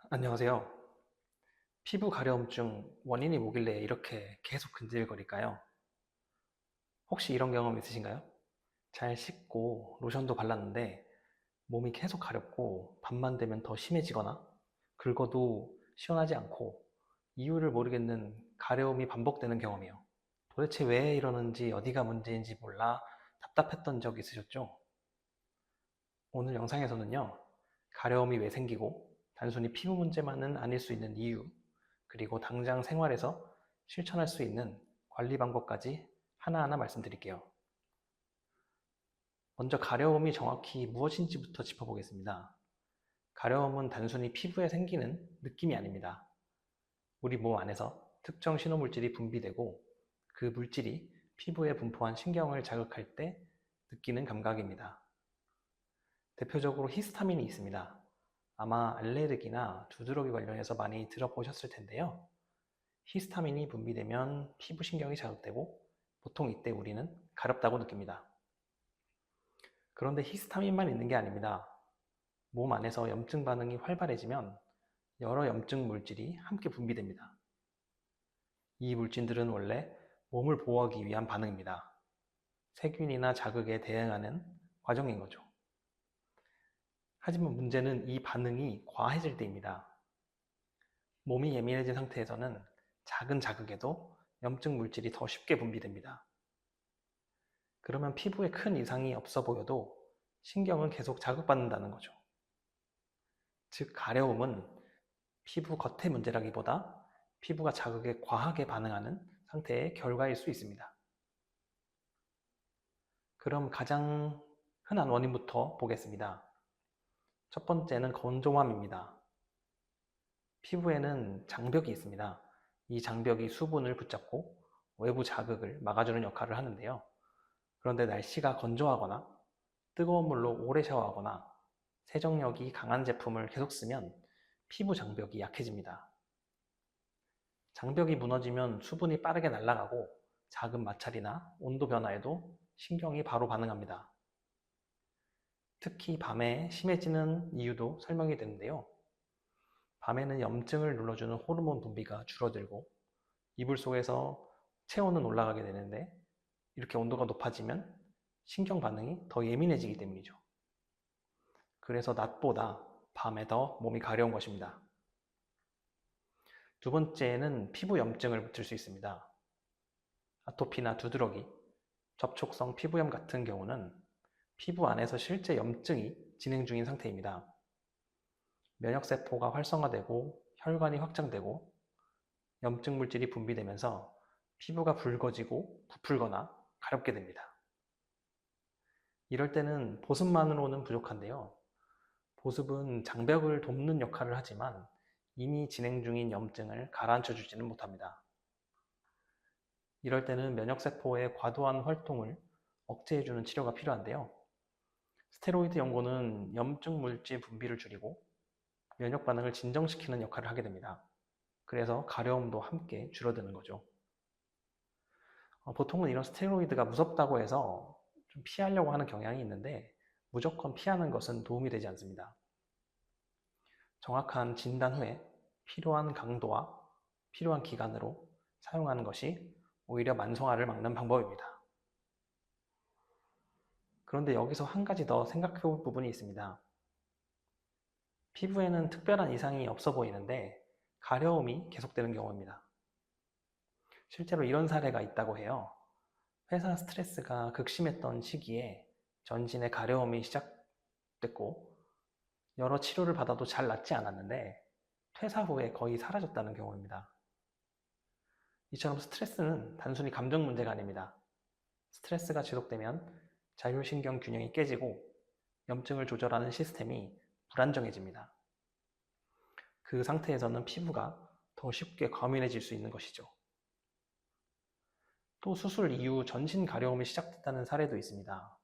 안녕하세요. 피부 가려움증 원인이 뭐길래 이렇게 계속 근질거릴까요? 혹시 이런 경험 있으신가요? 잘 씻고 로션도 발랐는데 몸이 계속 가렵고 밤만 되면 더 심해지거나 긁어도 시원하지 않고 이유를 모르겠는 가려움이 반복되는 경험이요. 도대체 왜 이러는지 어디가 문제인지 몰라 답답했던 적 있으셨죠? 오늘 영상에서는요, 가려움이 왜 생기고 단순히 피부 문제만은 아닐 수 있는 이유, 그리고 당장 생활에서 실천할 수 있는 관리 방법까지 하나하나 말씀드릴게요. 먼저 가려움이 정확히 무엇인지부터 짚어보겠습니다. 가려움은 단순히 피부에 생기는 느낌이 아닙니다. 우리 몸 안에서 특정 신호물질이 분비되고 그 물질이 피부에 분포한 신경을 자극할 때 느끼는 감각입니다. 대표적으로 히스타민이 있습니다. 아마 알레르기나 두드러기 관련해서 많이 들어보셨을 텐데요. 히스타민이 분비되면 피부 신경이 자극되고 보통 이때 우리는 가렵다고 느낍니다. 그런데 히스타민만 있는 게 아닙니다. 몸 안에서 염증 반응이 활발해지면 여러 염증 물질이 함께 분비됩니다. 이 물질들은 원래 몸을 보호하기 위한 반응입니다. 세균이나 자극에 대응하는 과정인 거죠. 하지만 문제는 이 반응이 과해질 때입니다. 몸이 예민해진 상태에서는 작은 자극에도 염증 물질이 더 쉽게 분비됩니다. 그러면 피부에 큰 이상이 없어 보여도 신경은 계속 자극받는다는 거죠. 즉, 가려움은 피부 겉의 문제라기보다 피부가 자극에 과하게 반응하는 상태의 결과일 수 있습니다. 그럼 가장 흔한 원인부터 보겠습니다. 첫 번째는 건조함입니다. 피부에는 장벽이 있습니다. 이 장벽이 수분을 붙잡고 외부 자극을 막아주는 역할을 하는데요. 그런데 날씨가 건조하거나 뜨거운 물로 오래 샤워하거나 세정력이 강한 제품을 계속 쓰면 피부 장벽이 약해집니다. 장벽이 무너지면 수분이 빠르게 날아가고 작은 마찰이나 온도 변화에도 신경이 바로 반응합니다. 특히 밤에 심해지는 이유도 설명이 되는데요. 밤에는 염증을 눌러주는 호르몬 분비가 줄어들고 이불 속에서 체온은 올라가게 되는데 이렇게 온도가 높아지면 신경 반응이 더 예민해지기 때문이죠. 그래서 낮보다 밤에 더 몸이 가려운 것입니다. 두 번째는 피부 염증을 붙일 수 있습니다. 아토피나 두드러기, 접촉성 피부염 같은 경우는 피부 안에서 실제 염증이 진행 중인 상태입니다. 면역세포가 활성화되고 혈관이 확장되고 염증 물질이 분비되면서 피부가 붉어지고 부풀거나 가렵게 됩니다. 이럴 때는 보습만으로는 부족한데요. 보습은 장벽을 돕는 역할을 하지만 이미 진행 중인 염증을 가라앉혀 주지는 못합니다. 이럴 때는 면역세포의 과도한 활동을 억제해주는 치료가 필요한데요. 스테로이드 연고는 염증 물질 분비를 줄이고 면역 반응을 진정시키는 역할을 하게 됩니다. 그래서 가려움도 함께 줄어드는 거죠. 보통은 이런 스테로이드가 무섭다고 해서 좀 피하려고 하는 경향이 있는데 무조건 피하는 것은 도움이 되지 않습니다. 정확한 진단 후에 필요한 강도와 필요한 기간으로 사용하는 것이 오히려 만성화를 막는 방법입니다. 그런데 여기서 한 가지 더 생각해 볼 부분이 있습니다. 피부에는 특별한 이상이 없어 보이는데 가려움이 계속되는 경우입니다. 실제로 이런 사례가 있다고 해요. 회사 스트레스가 극심했던 시기에 전신에 가려움이 시작됐고 여러 치료를 받아도 잘 낫지 않았는데 퇴사 후에 거의 사라졌다는 경우입니다. 이처럼 스트레스는 단순히 감정 문제가 아닙니다. 스트레스가 지속되면 자율신경 균형이 깨지고 염증을 조절하는 시스템이 불안정해집니다. 그 상태에서는 피부가 더 쉽게 과민해질 수 있는 것이죠. 또 수술 이후 전신 가려움이 시작됐다는 사례도 있습니다.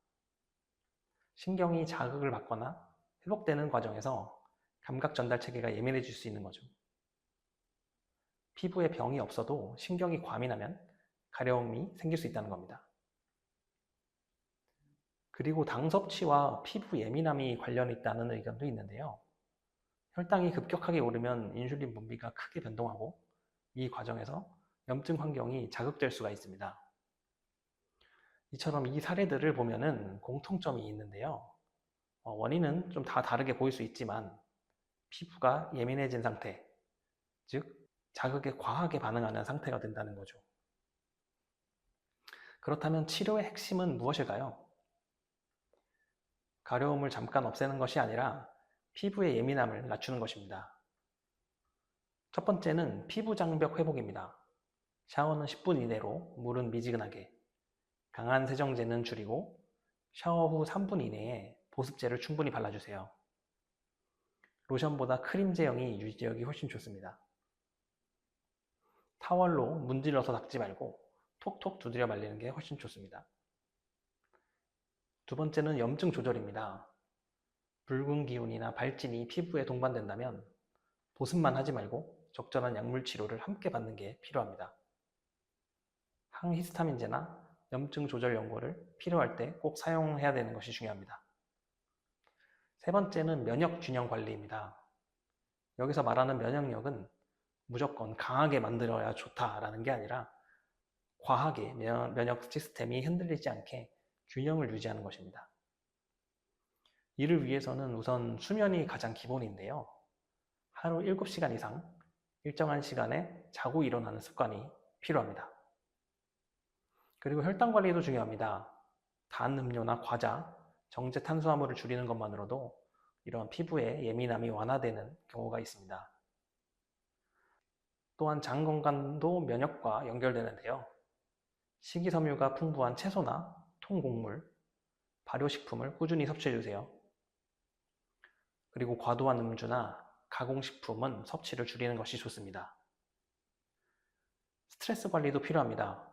신경이 자극을 받거나 회복되는 과정에서 감각 전달 체계가 예민해질 수 있는 거죠. 피부에 병이 없어도 신경이 과민하면 가려움이 생길 수 있다는 겁니다. 그리고 당 섭취와 피부 예민함이 관련이 있다는 의견도 있는데요. 혈당이 급격하게 오르면 인슐린 분비가 크게 변동하고 이 과정에서 염증 환경이 자극될 수가 있습니다. 이처럼 이 사례들을 보면은 공통점이 있는데요. 원인은 좀 다 다르게 보일 수 있지만 피부가 예민해진 상태, 즉 자극에 과하게 반응하는 상태가 된다는 거죠. 그렇다면 치료의 핵심은 무엇일까요? 가려움을 잠깐 없애는 것이 아니라 피부의 예민함을 낮추는 것입니다. 첫 번째는 피부 장벽 회복입니다. 샤워는 10분 이내로, 물은 미지근하게, 강한 세정제는 줄이고 샤워 후 3분 이내에 보습제를 충분히 발라주세요. 로션보다 크림 제형이 유지력이 훨씬 좋습니다. 타월로 문질러서 닦지 말고 톡톡 두드려 말리는 게 훨씬 좋습니다. 두 번째는 염증 조절입니다. 붉은 기운이나 발진이 피부에 동반된다면 보습만 하지 말고 적절한 약물 치료를 함께 받는 게 필요합니다. 항히스타민제나 염증 조절 연고를 필요할 때 꼭 사용해야 되는 것이 중요합니다. 세 번째는 면역 균형 관리입니다. 여기서 말하는 면역력은 무조건 강하게 만들어야 좋다라는 게 아니라 과하게 면역 시스템이 흔들리지 않게 균형을 유지하는 것입니다. 이를 위해서는 우선 수면이 가장 기본인데요. 하루 7시간 이상 일정한 시간에 자고 일어나는 습관이 필요합니다. 그리고 혈당 관리도 중요합니다. 단 음료나 과자, 정제 탄수화물을 줄이는 것만으로도 이런 피부의 예민함이 완화되는 경우가 있습니다. 또한 장 건강도 면역과 연결되는데요. 식이섬유가 풍부한 채소나 통곡물, 발효식품을 꾸준히 섭취해주세요. 그리고 과도한 음주나 가공식품은 섭취를 줄이는 것이 좋습니다. 스트레스 관리도 필요합니다.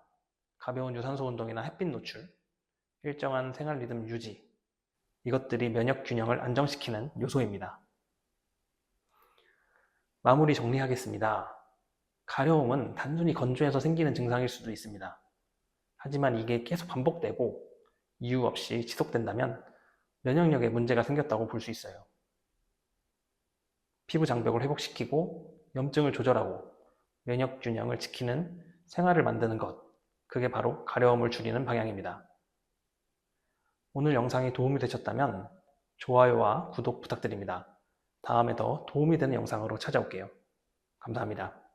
가벼운 유산소 운동이나 햇빛 노출, 일정한 생활 리듬 유지, 이것들이 면역 균형을 안정시키는 요소입니다. 마무리 정리하겠습니다. 가려움은 단순히 건조해서 생기는 증상일 수도 있습니다. 하지만 이게 계속 반복되고 이유 없이 지속된다면 면역력에 문제가 생겼다고 볼 수 있어요. 피부 장벽을 회복시키고 염증을 조절하고 면역 균형을 지키는 생활을 만드는 것, 그게 바로 가려움을 줄이는 방향입니다. 오늘 영상이 도움이 되셨다면 좋아요와 구독 부탁드립니다. 다음에 더 도움이 되는 영상으로 찾아올게요. 감사합니다.